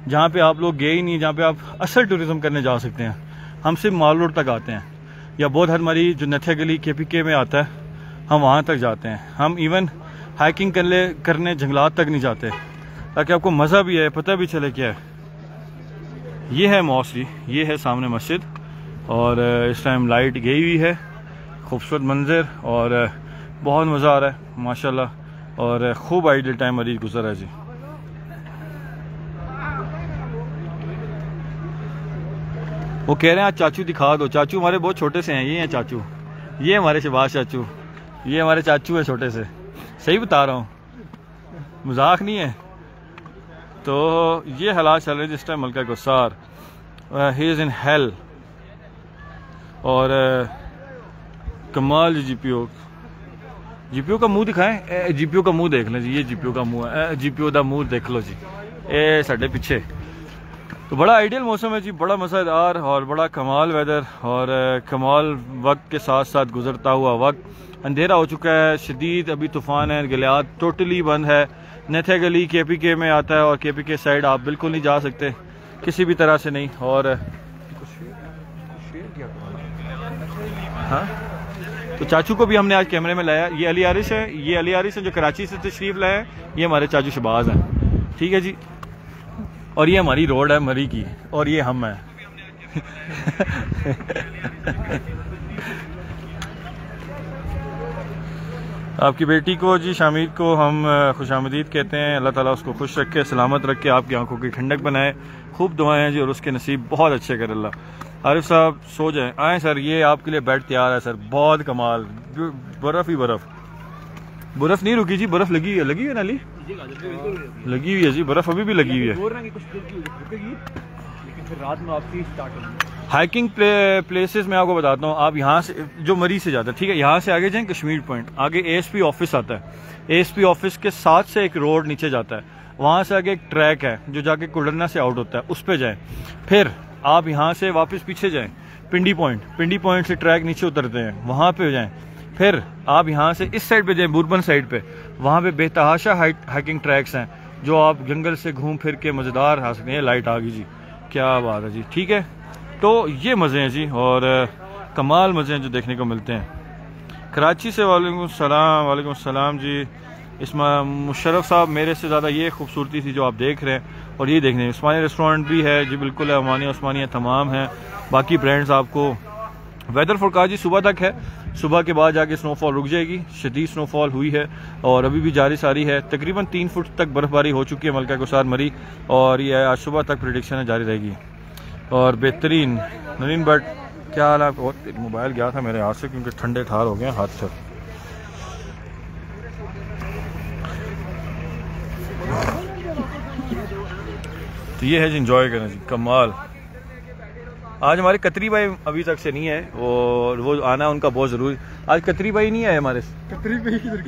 जहाँ पे आप लोग गए ही नहीं, जहाँ पे आप असल टूरिज्म करने जा सकते हैं। हम सिर्फ माल रोड तक आते हैं, या बहुत हर मरी जो नथिया गली KPK में आता है, हम वहाँ तक जाते हैं। हम इवन हाइकिंग करने जंगलात तक नहीं जाते, ताकि आपको मज़ा भी है, पता भी चले क्या है। ये है मौसरी, ये है सामने मस्जिद, और इस टाइम लाइट गई हुई है, खूबसूरत मंजर, और बहुत मज़ा आ रहा है माशाल्लाह, और खूब आइडियल टाइम मरीज गुजर है जी। वो कह रहे हैं आज चाचू दिखा दो। चाचू हमारे बहुत छोटे से हैं, ये हैं चाचू, ये हमारे शहबाज चाचू, ये हमारे चाचू है छोटे से, सही बता रहा हूँ, मजाक नहीं है। तो ये हालात चल रहे हैं जिस टाइम मलका गुस्सार, ही इज़ इन हेल। और कमाल जीपीओ का मुंह दिखाएं, जीपीओ का मुंह देख लें जी, ये जीपीओ का मुंह है, जीपीओ का मुंह देख लो जी, ए साढ़े पीछे। तो बड़ा आइडियल मौसम है जी, बड़ा मज़ेदार और बड़ा कमाल वेदर, और कमाल वक्त के साथ साथ गुजरता हुआ वक्त। अंधेरा हो चुका है शदीद, अभी तूफ़ान है, गलियात टोटली बंद है। नथिया गली KPK में आता है, और KPK साइड आप बिल्कुल नहीं जा सकते किसी भी तरह से नहीं। और हाँ, तो चाचू को भी हमने आज कैमरे में लाया। ये अली आरिस है, ये अली आरिस है जो कराची से तशरीफ़ लाए हैं, ये हमारे चाचू शहबाज हैं, ठीक है जी। और ये हमारी रोड है मरी की, और ये हम हैं। आपकी बेटी को जी शामिर को हम खुशामदीद कहते हैं। अल्लाह ताला उसको खुश रखे, सलामत रखे, आपकी आंखों की ठंडक बनाए, खूब दुआएं हैं जी, और उसके नसीब बहुत अच्छे करे अल्लाह। आरिफ साहब सो जाएं, आए सर, ये आपके लिए बेड तैयार है सर, बहुत कमाल, बर्फ़ ही बर्फ़, बर्फ़ नहीं रुकी जी, बर्फ़ लगी है नाली, लगी हुई है जी, बर्फ़ अभी भी लगी हुई है। रात में आपकी स्टार्ट होगी हाइकिंग प्लेसेस। मैं आपको बताता हूँ, आप यहाँ से जो मरी से जाते हैं, ठीक है, यहाँ से आगे जाएं कश्मीर पॉइंट, आगे ASP ऑफिस आता है, ASP ऑफिस के साथ से एक रोड नीचे जाता है, वहाँ से आगे एक ट्रैक है जो जाके कुल्डरना से आउट होता है, उस पर जाएं। फिर आप यहाँ से वापस पीछे जाएं, पिंडी पॉइंट से ट्रैक नीचे उतरते हैं, वहाँ पे जाएं। फिर आप यहाँ से इस साइड पे जाएं, बुरबन साइड पे, वहाँ पे बेतहाशा हाइकिंग ट्रैक्स हैं जो आप जंगल से घूम फिर के मज़ेदार आ सकते हैं। लाइट आ गई जी, क्या बात है जी, ठीक है। तो ये मज़े हैं जी, और कमाल मज़े हैं जो देखने को मिलते हैं कराची से। वालेकुम सलाम जी। इसमें मुशर्रफ साहब, मेरे से ज़्यादा ये खूबसूरती थी जो आप देख रहे हैं, और ये देखने उस्मानिया रेस्टोरेंट भी है जी, बिल्कुल है, उस्मानिया तमाम है, बाकी ब्रांड्स आपको वेदर फोरकास्ट जी सुबह तक है, सुबह के बाद जाके स्नोफॉल रुक जाएगी। शदीद स्नोफॉल हुई है और अभी भी जारी सारी है। तकरीबन 3 फुट तक बर्फ़बारी हो चुकी है मलका गुसार मरी, और ये आज सुबह तक प्रेडिक्शन है जारी रहेगी। और बेहतरीन नरीन बट क्या हाल है? बहुत मोबाइल गया था मेरे हाथ से क्योंकि ठंडे ठार हो गए हाथ से। तो ये है जी, इंजॉय करें जी, कमाल। आज हमारे कतरी भाई अभी तक से नहीं है, और वो आना उनका बहुत ज़रूरी। आज कतरी भाई नहीं आए हमारे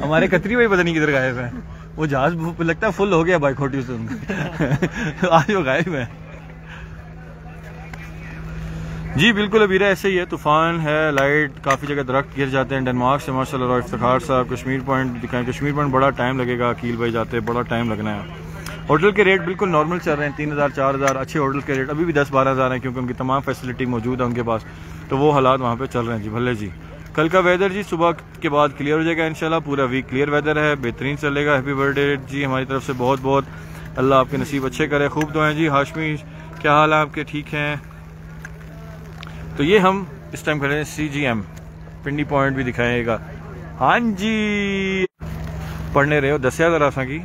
हमारे कतरी भाई पता नहीं किधर गायब हैं। वो जहाज लगता है फुल हो गया बाइक खोटी से उनका आज वो गायब है जी। बिल्कुल अभी ऐसे ही है, तूफान है, लाइट काफ़ी जगह दरख्त गिर जाते हैं। डेनमार्क से माशाल्लाह इफ्तिखार साहब कश्मीर पॉइंट दिखाएं। कश्मीर पॉइंट बड़ा टाइम लगेगा, अकील भाई जाते बड़ा टाइम लगना है। होटल के रेट बिल्कुल नॉर्मल चल रहे हैं, 3000 4000 अच्छे होटल के रेट अभी भी 10-12 हज़ार हैं क्योंकि उनकी तमाम फैसिलिटी मौजूद है उनके पास, तो वो हालात वहाँ पे चल रहे हैं जी। भले जी, कल का वेदर जी सुबह के बाद क्लियर हो जाएगा इंशाल्लाह, पूरा वीक क्लियर वेदर है, बेहतरीन चलेगा। हैप्पी बर्थडे जी हमारी तरफ से बहुत बहुत, अल्लाह आपके नसीब अच्छे करे, खूब दुआएं जी। हाशमी क्या हाल है आपके? ठीक हैं। तो ये हम इस टाइम खड़े हैं CGM, पिंडी पॉइंट भी दिखाएगा। हाँ जी, पढ़ने रहे हो, दसिया जरा सा की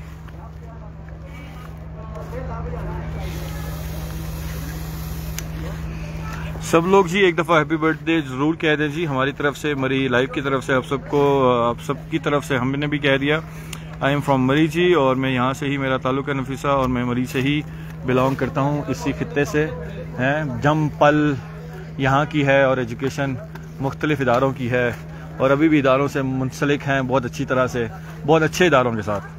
सब लोग जी एक दफ़ा हैप्पी बर्थडे ज़रूर कह दें जी हमारी तरफ से, मरी लाइव की तरफ से आप सबको, आप सबकी तरफ से हमने भी कह दिया। आई एम फ्रॉम मरी जी, और मैं यहाँ से ही, मेरा ताल्लुक़ है नफीसा, और मैं मरी से ही बिलोंग करता हूँ, इसी खित्ते से हैं। जम पल यहाँ की है और एजुकेशन मुख्तलिफ इदारों की है, और अभी भी इदारों से मुंसलिक हैं बहुत अच्छी तरह से, बहुत अच्छे इदारों के साथ।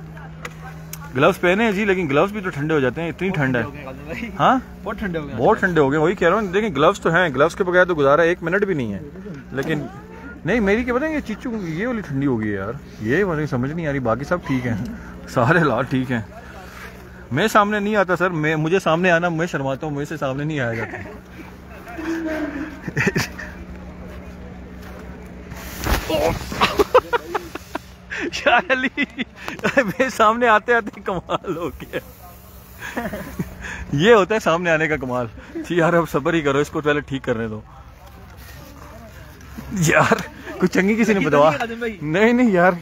ग्लव्स पहने हैं जी, लेकिन ग्लव्स भी तो ठंडे हो जाते हैं, इतनी ठंड है। हाँ बहुत ठंडे हो गए, बहुत ठंडे हो गए, वही कह रहा हूँ। देखिए ग्लव्स तो हैं, ग्लव्स के बगैर तो गुजारा 1 मिनट भी नहीं है। लेकिन नहीं, मेरी क्या बताएंगे चीचू, ये वाली ठंडी हो गई है यार, ये मुझे समझ नहीं आ रही। बाकी सब ठीक हैं, सारे हालात ठीक हैं। मैं सामने नहीं आता सर, मुझे सामने आना, मैं शर्माता हूँ, मुझे से सामने नहीं आया जाता। यार अली मेरे सामने आते आते कमाल हो गया। ये होता है सामने आने का कमाल जी। यार अब सब्र ही करो, इसको पहले ठीक करने दो यार। कुछ चंगी किसी ने बदवा नहीं यार,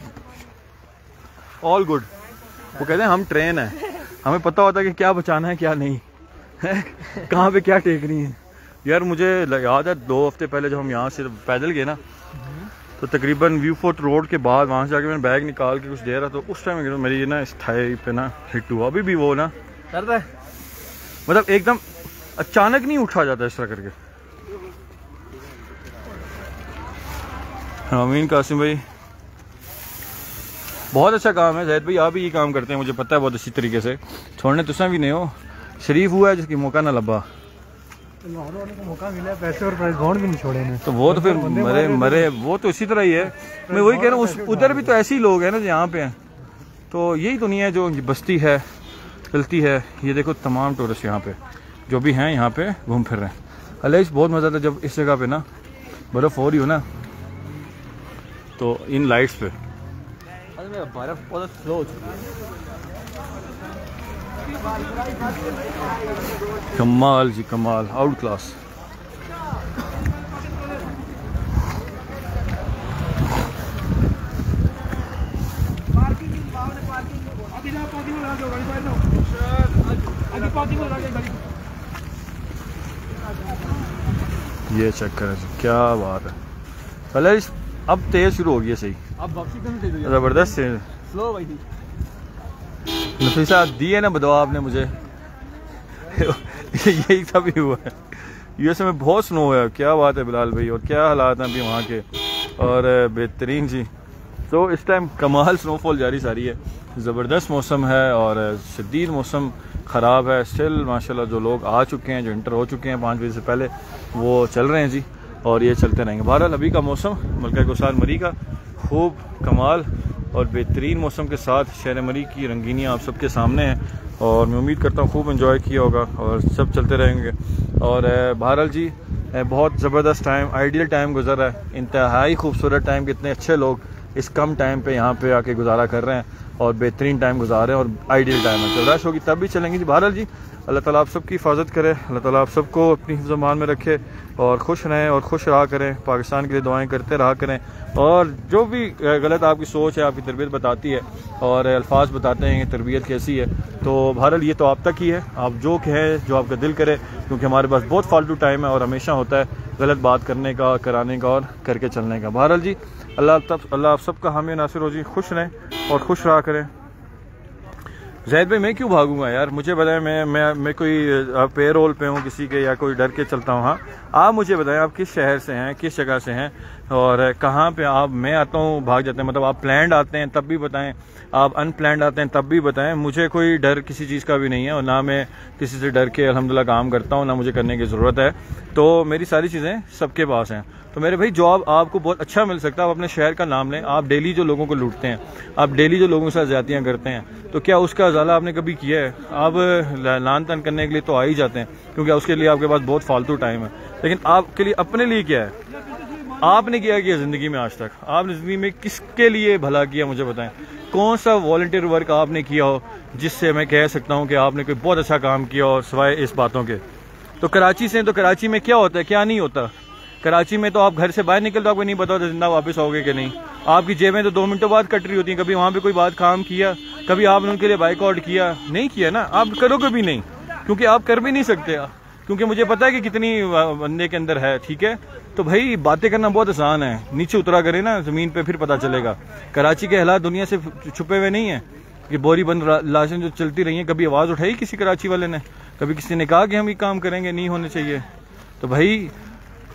ऑल गुड। वो कहते हैं हम ट्रेन है, हमें पता होता है कि क्या बचाना है क्या नहीं है, कहाँ पे क्या टेकनी है। यार मुझे याद है 2 हफ्ते पहले जब हम यहाँ से पैदल गए ना, तो तकरीबन व्यू फोर्ट रोड के बाद वहाँ से जाके मैंने बैग निकाल के कुछ दे रहा, तो उस टाइम मेरी ना इस थाई पे ना हिट हुआ। अभी भी वो ना करता है, मतलब एकदम अचानक नहीं उठा जाता इस तरह करके। अमीन कासिम भाई बहुत अच्छा काम है। जैद भाई आप भी ये काम करते हैं, मुझे पता है बहुत अच्छी तरीके से। छोड़ने तुसा भी नहीं हो, शरीफ हुआ है जिसकी मौका ना लब्बा, मौका मिला, पैसे और भी नहीं छोड़े ने। तो वो तो फिर मरे वो तो इसी तरह ही है। मैं वही कह रहा हूँ, उधर भी तो ऐसे ही लोग हैं ना जो यहाँ पे हैं। तो यही दुनिया है जो बस्ती है, चलती है। ये देखो तमाम टूरिस्ट यहाँ पे जो भी हैं यहाँ पे घूम फिर रहे हैं। अलेश बहुत मज़ा आता है जब इस जगह पे ना बर्फ़ हो रही हो ना, तो इन लाइट्स पे बर्फ़ बहुत स्लो हो चुकी है। कमाल जी कमाल, आउट क्लास। ये चेक करें जी, क्या बात है। पहले अब तेज शुरू हो गई है, सही अब जबरदस्त से स्लो भाई। नफीसा दी है ना बदवा आपने मुझे यही सब ही हुआ है। यूएसए में बहुत स्नो है, क्या बात है बिलाल भाई, और क्या हालात हैं अभी वहाँ के, और बेहतरीन जी। तो इस टाइम कमाल स्नोफॉल जारी सारी है, ज़बरदस्त मौसम है और शदीद मौसम ख़राब है। स्टिल माशाल्लाह जो लोग आ चुके हैं, जो इंटर हो चुके हैं 5 बजे से पहले, वो चल रहे हैं जी, और ये चलते रहेंगे। बहरहाल अभी का मौसम मलका गुसार मरी का खूब कमाल और बेहतरीन मौसम के साथ शहर मरी की रंगीनियाँ आप सबके सामने हैं, और मैं उम्मीद करता हूँ खूब एंजॉय किया होगा और सब चलते रहेंगे। और बहरहाल जी बहुत ज़बरदस्त टाइम, आइडियल टाइम गुजर रहा है, इंतहाई खूबसूरत टाइम। कितने अच्छे लोग इस कम टाइम पे यहाँ पे आके गुजारा कर रहे हैं, और बेहतरीन टाइम गुजार रहे हैं और आइडियल टाइम है। तो रश होगी तब भी चलेंगे जी। बहरहाल जी अल्लाह ताला आप सबकी हिफाजत करे, अल्लाह ताला आप सबको अपनी हिफ्ज़-ए-मान में रखे और खुश रहें और खुश रहा करें, पाकिस्तान के लिए दुआएं करते रहा करें। और जो भी गलत आपकी सोच है, आपकी तरबियत बताती है और अल्फाज बताते हैं कि तरबियत कैसी है, तो बहरहाल ये तो आप तक ही है, आप जो कहें जो आपका दिल करे, क्योंकि हमारे पास बहुत फालतू टाइम है और हमेशा होता है गलत बात करने का, कराने का और करके चलने का। बहरहाल जी अल्लाह आप सबका हामी नासिर हो जी, खुश रहें और खुश रहा करें। ज़ैद भाई मैं क्यों भागूंगा यार, मुझे बताएं, मैं कोई पे रोल पे हूँ किसी के या कोई डर के चलता हूँ? हाँ आप मुझे बताएं आप किस शहर से हैं, किस जगह से हैं और कहाँ पे आप, मैं आता हूँ भाग जाते हैं, मतलब आप प्लान्ड आते हैं तब भी बताएं, आप अनप्लान्ड आते हैं तब भी बताएं। मुझे कोई डर किसी चीज़ का भी नहीं है और ना मैं किसी से डर के अल्हम्दुलिल्लाह काम करता हूँ, ना मुझे करने की ज़रूरत है। तो मेरी सारी चीज़ें सबके पास हैं। तो मेरे भाई जॉब आपको बहुत अच्छा मिल सकता है, आप अपने शहर का नाम लें। आप डेली जो लोगों को लूटते हैं, आप डेली जो लोगों के साथ ज़्यादतियाँ करते हैं, तो क्या उसका अजाला आपने कभी किया है? आप लान तान करने के लिए तो आ ही जाते हैं, क्योंकि उसके लिए आपके पास बहुत फालतू टाइम है। लेकिन आपके लिए अपने लिए क्या है? आपने क्या किया ज़िंदगी में आज तक? आपने ज़िंदगी में किसके लिए भला किया मुझे बताएं? कौन सा वॉलंटियर वर्क आपने किया हो जिससे मैं कह सकता हूँ कि आपने कोई बहुत अच्छा काम किया और सिवाय इस बातों के? तो कराची से, तो कराची में क्या होता है, क्या नहीं होता? कराची में तो आप घर से बाहर निकल तो आपको नहीं पता होता जिंदा वापस आओगे कि नहीं। आपकी जेबें तो 2 मिनटों बाद कट रही होती हैं। कभी वहाँ पे कोई बात काम किया, कभी आपने उनके लिए बाइकआउट किया? नहीं किया ना, आप करोगे भी नहीं, क्योंकि आप कर भी नहीं सकते, क्योंकि मुझे पता है कि कितनी बंदे के अंदर है। ठीक है, तो भाई बातें करना बहुत आसान है, नीचे उतरा करें ना ज़मीन पे, फिर पता चलेगा। कराची के हालात दुनिया से छुपे हुए नहीं है कि बोरी बंद लाशें जो चलती रही हैं, कभी आवाज़ उठाई किसी कराची वाले ने? कभी किसी ने कहा कि हम ये काम करेंगे? नहीं होने चाहिए। तो भाई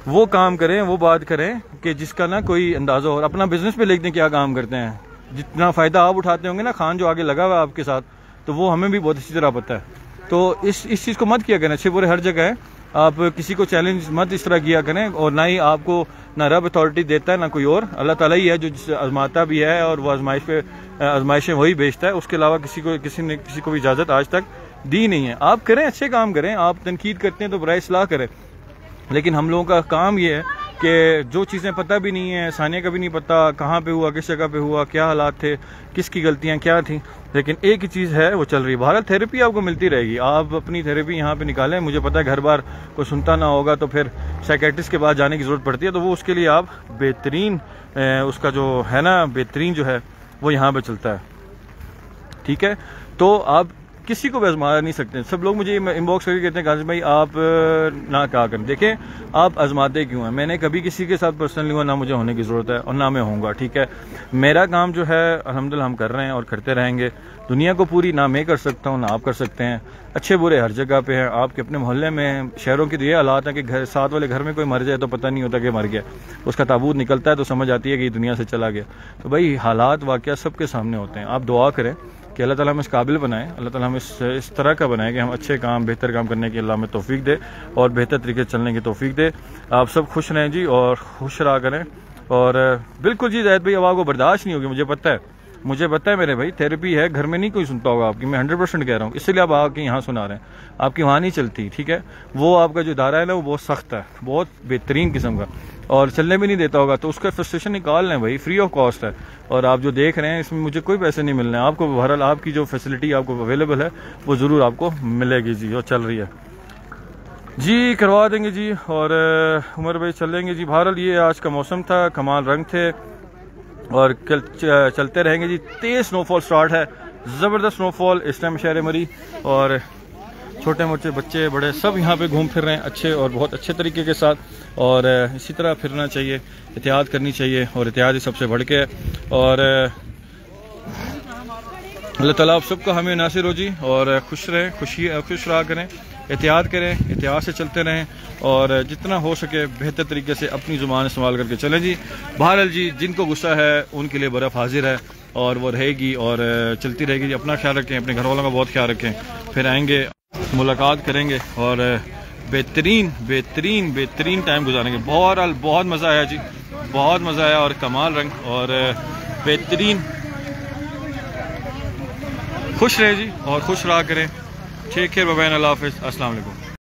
वो काम करें, वो बात करें कि जिसका ना कोई अंदाज़ा हो। अपना बिजनेस पे लिख दें क्या काम करते हैं, जितना फ़ायदा आप उठाते होंगे ना, खान जो आगे लगा हुआ है आपके साथ, तो वो हमें भी बहुत अच्छी तरह पता है। तो इस चीज़ को मत किया करें, अच्छे बुरे हर जगह है। आप किसी को चैलेंज मत इस तरह किया करें, और ना ही आपको ना रब अथॉरिटी देता है ना कोई और, अल्लाह ताला ही है जो आजमाता भी है और वो आजमाइशें वही भेजता है। उसके अलावा किसी ने किसी को भी इजाज़त आज तक दी नहीं है। आप करें, अच्छे काम करें। आप तनकीद करते हैं तो बराए इस्लाह करें, लेकिन हम लोगों का काम ये है कि जो चीज़ें पता भी नहीं है, सानिया का भी नहीं पता कहाँ पे हुआ, किस जगह पे हुआ, क्या हालात थे, किसकी गलतियाँ क्या थी, लेकिन एक ही चीज़ है वो चल रही है। भारत थेरेपी आपको मिलती रहेगी, आप अपनी थेरेपी यहाँ पे निकालें। मुझे पता है घर बार कोई सुनता ना होगा तो फिर साइकेट्रिस्ट के पास जाने की ज़रूरत पड़ती है, तो वो उसके लिए आप बेहतरीन उसका जो है ना, बेहतरीन जो है वो यहाँ पर चलता है। ठीक है, तो आप किसी को भी आजमा नहीं सकते। सब लोग मुझे इनबॉक्स करके कहते हैं काजिम भाई आप ना क्या करें। देखें आप आजमाते क्यों हैं? मैंने कभी किसी के साथ पर्सनली हुआ ना मुझे होने की ज़रूरत है और ना मैं होऊंगा। ठीक है, मेरा काम जो है अल्हम्दुलिल्लाह हम कर रहे हैं और करते रहेंगे। दुनिया को पूरी ना मैं कर सकता हूँ ना आप कर सकते हैं। अच्छे बुरे हर जगह पे हैं। आपके अपने मोहल्ले में, शहरों की तो ये हालात है कि घर साथ वाले घर में कोई मर जाए तो पता नहीं होता कि मर गया, उसका ताबूत निकलता है तो समझ आती है कि दुनिया से चला गया। तो भाई हालात वाक़या सबके सामने होते हैं। आप दुआ करें कि अल्लाह ताला हमें इस काबिल बनाए, अल्लाह ताला हमें इस तरह का बनाए कि हम अच्छे काम, बेहतर काम करने की अल्लाह हमें तौफीक दे और बेहतर तरीके से चलने की तौफीक दे। आप सब खुश रहें जी और खुश रहा करें। और बिल्कुल जी ज़ैद भाई अब आपको बर्दाश्त नहीं होगी, मुझे पता है मेरे भाई। थेरेपी है, घर में नहीं कोई सुनता होगा आपकी, मैं 100% कह रहा हूँ, इसलिए आप आके यहाँ सुना रहे हैं। आपकी वहाँ नहीं चलती। ठीक है, वो आपका जो इदारा है ना वो बहुत सख्त है, बहुत बेहतरीन किस्म का, और चलने भी नहीं देता होगा, तो उसका फ्रस्ट्रेशन निकाल लें भाई, फ्री ऑफ कॉस्ट है। और आप जो देख रहे हैं इसमें मुझे कोई पैसे नहीं मिलने हैं आपको। बहरहाल आपकी जो फैसिलिटी आपको अवेलेबल है वो ज़रूर आपको मिलेगी जी, और चल रही है जी, करवा देंगे जी। और उमर भाई चलेंगे जी। बहरहाल ये आज का मौसम था, कमाल रंग थे, और कल चलते रहेंगे जी। तेज़ स्नोफॉल स्टार्ट है, ज़बरदस्त स्नोफॉल इस टाइम शहर मरी, और छोटे मोटे बच्चे बड़े सब यहाँ पे घूम फिर रहे हैं अच्छे और बहुत अच्छे तरीके के साथ। और इसी तरह फिरना चाहिए, एहतियात करनी चाहिए, और एहतियात ही सबसे बढ़ के है। और अल्लाह ताला आप सबका हमें नासिर हो जी, और खुश रहें, खुश रहा करें, एहतियात करें, एहतियात से चलते रहें, और जितना हो सके बेहतर तरीके से अपनी ज़ुबान इस्तेमाल करके चलें जी। बहरहाल जी जिनको गुस्सा है उनके लिए बर्फ़ हाजिर है और वो रहेगी और चलती रहेगी जी। अपना ख्याल रखें, अपने घर वालों का बहुत ख्याल रखें, फिर आएंगे, मुलाकात करेंगे और बेहतरीन टाइम गुजारेंगे। बहरहाल बहुत मज़ा आया जी, बहुत मज़ा आया, और कमाल रंग और बेहतरीन। खुश रहे जी और खुश रहा करें। टेक केयर, बाय बाय, अल्लाह हाफ़िज़, अस्सलाम वालेकुम।